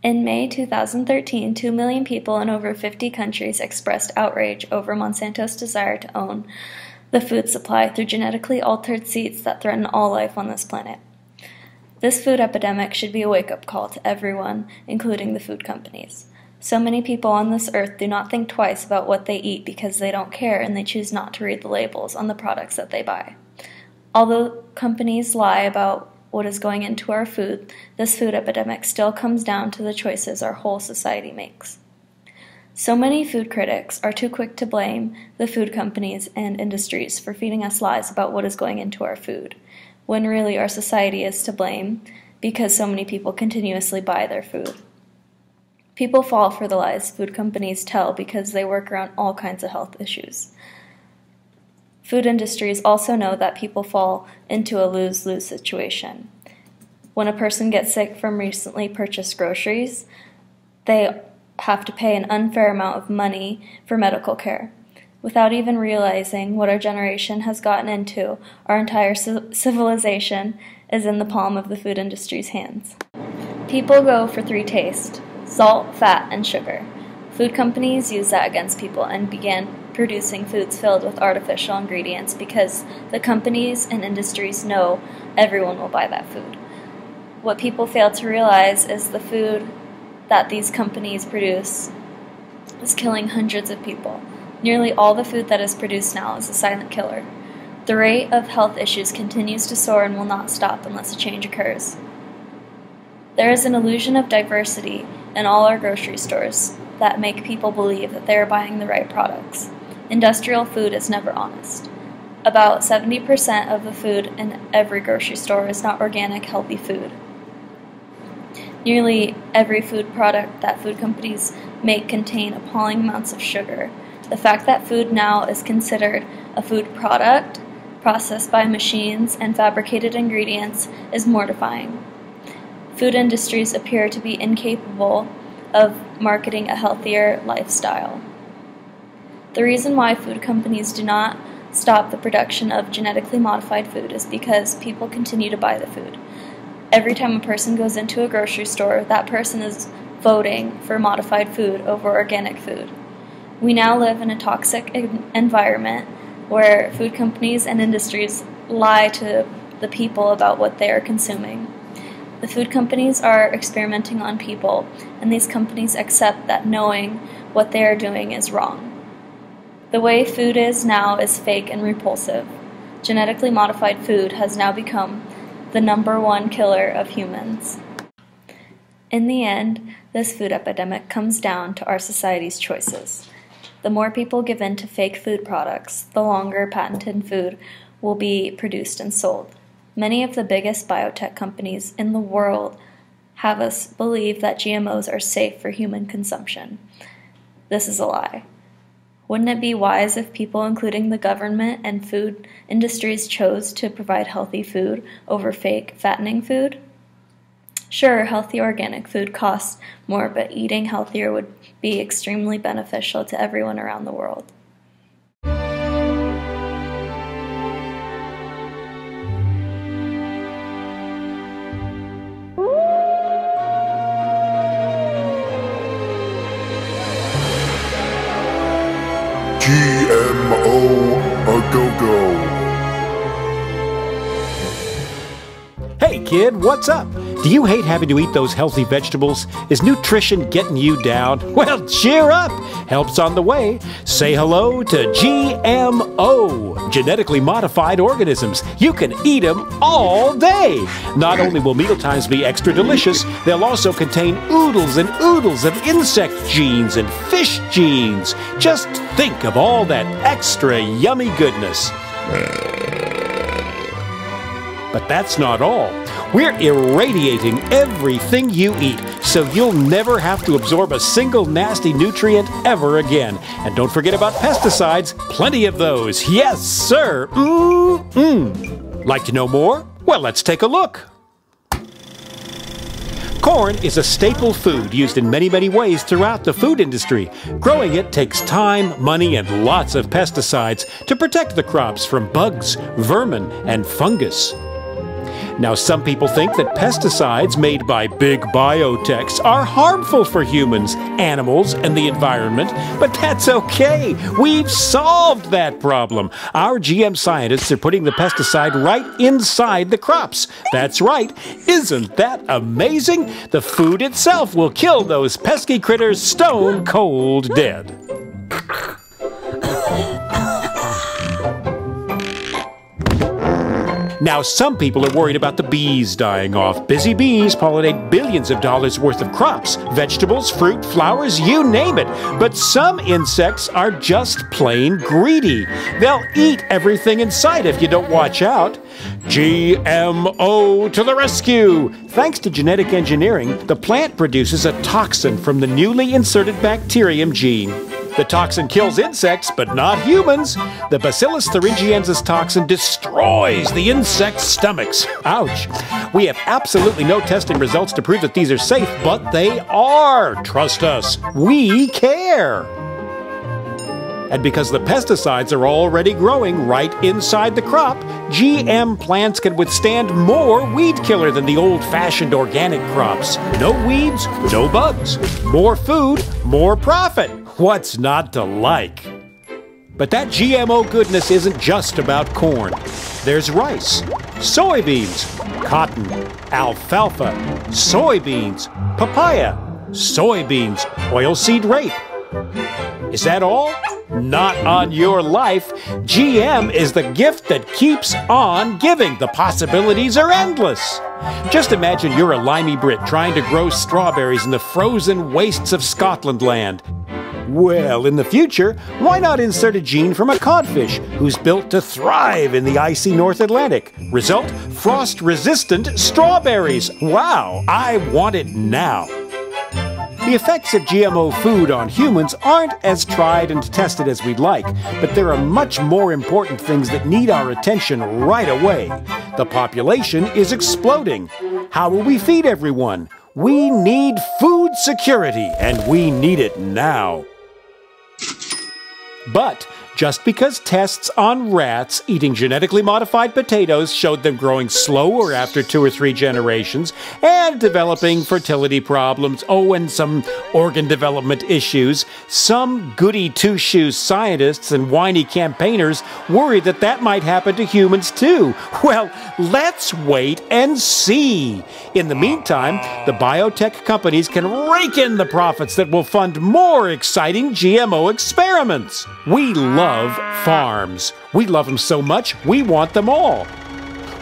In May 2013, 2 million people in over 50 countries expressed outrage over Monsanto's desire to own the food supply through genetically altered seeds that threaten all life on this planet. This food epidemic should be a wake-up call to everyone, including the food companies. So many people on this earth do not think twice about what they eat because they don't care and they choose not to read the labels on the products that they buy. Although companies lie about what is going into our food, this food epidemic still comes down to the choices our whole society makes. So many food critics are too quick to blame the food companies and industries for feeding us lies about what is going into our food, when really our society is to blame because so many people continuously buy their food. People fall for the lies food companies tell because they work around all kinds of health issues. Food industries also know that people fall into a lose-lose situation. When a person gets sick from recently purchased groceries, they have to pay an unfair amount of money for medical care. Without even realizing what our generation has gotten into, our entire civilization is in the palm of the food industry's hands. People go for 3 tastes: salt, fat, and sugar. Food companies use that against people and began producing foods filled with artificial ingredients because the companies and industries know everyone will buy that food. What people fail to realize is the food that these companies produce is killing hundreds of people. Nearly all the food that is produced now is a silent killer. The rate of health issues continues to soar and will not stop unless a change occurs. There is an illusion of diversity in all our grocery stores that make people believe that they are buying the right products. Industrial food is never honest. About 70% of the food in every grocery store is not organic, healthy food. Nearly every food product that food companies make contain appalling amounts of sugar. The fact that food now is considered a food product, processed by machines and fabricated ingredients, is mortifying. Food industries appear to be incapable of marketing a healthier lifestyle. The reason why food companies do not stop the production of genetically modified food is because people continue to buy the food. Every time a person goes into a grocery store, that person is voting for modified food over organic food. We now live in a toxic environment where food companies and industries lie to the people about what they are consuming. The food companies are experimenting on people, and these companies accept that knowing what they are doing is wrong. The way food is now is fake and repulsive. Genetically modified food has now become the #1 killer of humans. In the end, this food epidemic comes down to our society's choices. The more people give in to fake food products, the longer patented food will be produced and sold. Many of the biggest biotech companies in the world have us believe that GMOs are safe for human consumption. This is a lie. Wouldn't it be wise if people, including the government and food industries, chose to provide healthy food over fake, fattening food? Sure, healthy organic food costs more, but eating healthier would be extremely beneficial to everyone around the world. GMO a go-go. Hey kid, what's up? Do you hate having to eat those healthy vegetables? Is nutrition getting you down? Well, cheer up! Help's on the way. Say hello to GMO, genetically modified organisms. You can eat them all day. Not only will mealtimes be extra delicious, they'll also contain oodles and oodles of insect genes and fish genes. Just think of all that extra yummy goodness. But that's not all. We're irradiating everything you eat, so you'll never have to absorb a single nasty nutrient ever again. And don't forget about pesticides. Plenty of those. Yes, sir. Like to know more? Well, let's take a look. Corn is a staple food used in many, many ways throughout the food industry. Growing it takes time, money, and lots of pesticides to protect the crops from bugs, vermin, and fungus. Now, some people think that pesticides made by big biotechs are harmful for humans, animals, and the environment, but that's okay. We've solved that problem. Our GM scientists are putting the pesticide right inside the crops. That's right. Isn't that amazing? The food itself will kill those pesky critters stone cold dead. Now, some people are worried about the bees dying off. Busy bees pollinate billions of dollars worth of crops, vegetables, fruit, flowers, you name it. But some insects are just plain greedy. They'll eat everything in sight if you don't watch out. GMO to the rescue! Thanks to genetic engineering, the plant produces a toxin from the newly inserted bacterium gene. The toxin kills insects, but not humans. The Bacillus thuringiensis toxin destroys the insects' stomachs. Ouch. We have absolutely no testing results to prove that these are safe, but they are. Trust us. We care. And because the pesticides are already growing right inside the crop, GM plants can withstand more weed killer than the old-fashioned organic crops. No weeds, no bugs. More food, more profit. What's not to like? But that GMO goodness isn't just about corn. There's rice, soybeans, cotton, alfalfa, soybeans, papaya, soybeans, oilseed rape. Is that all? Not on your life. GM is the gift that keeps on giving. The possibilities are endless. Just imagine you're a limey Brit trying to grow strawberries in the frozen wastes of Scotland land. Well, in the future, why not insert a gene from a codfish who's built to thrive in the icy North Atlantic? Result, frost-resistant strawberries. Wow, I want it now. The effects of GMO food on humans aren't as tried and tested as we'd like, but there are much more important things that need our attention right away. The population is exploding. How will we feed everyone? We need food security, and we need it now. But just because tests on rats eating genetically modified potatoes showed them growing slower after 2 or 3 generations and developing fertility problems, and some organ development issues, some goody two-shoes scientists and whiny campaigners worry that that might happen to humans too. Well, let's wait and see. In the meantime, the biotech companies can rake in the profits that will fund more exciting GMO experiments. We love farms. We love them so much, we want them all.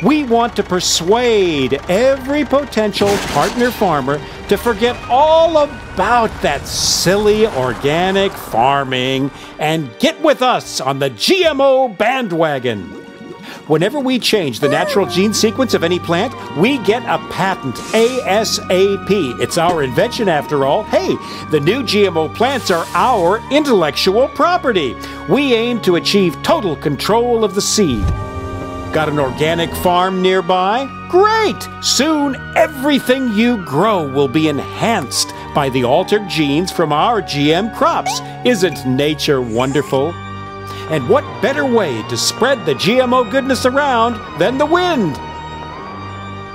We want to persuade every potential partner farmer to forget all about that silly organic farming and get with us on the GMO bandwagon. Whenever we change the natural gene sequence of any plant, we get a patent, ASAP. It's our invention after all. Hey, the new GMO plants are our intellectual property. We aim to achieve total control of the seed. Got an organic farm nearby? Great! Soon everything you grow will be enhanced by the altered genes from our GM crops. Isn't nature wonderful? And what better way to spread the GMO goodness around than the wind?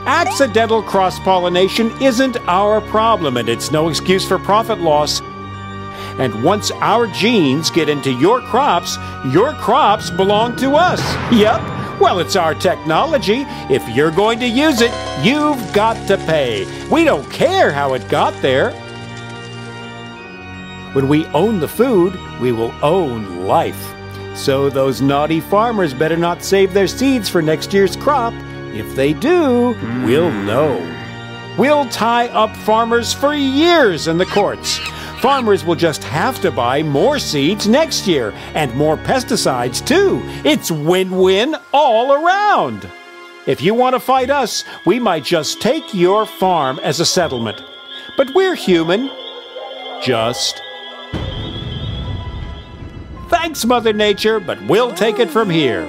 Accidental cross-pollination isn't our problem, and it's no excuse for profit loss. And once our genes get into your crops belong to us. Yep, well, it's our technology. If you're going to use it, you've got to pay. We don't care how it got there. When we own the food, we will own life. So those naughty farmers better not save their seeds for next year's crop. If they do, we'll know. We'll tie up farmers for years in the courts. Farmers will just have to buy more seeds next year, and more pesticides too. It's win-win all around. If you want to fight us, we might just take your farm as a settlement. But we're human. Just. Thanks, Mother Nature, but we'll take it from here.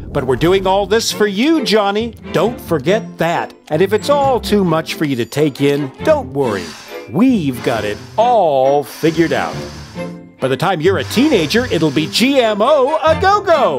But we're doing all this for you, Johnny. Don't forget that. And if it's all too much for you to take in, don't worry. We've got it all figured out. By the time you're a teenager, it'll be GMO a go-go!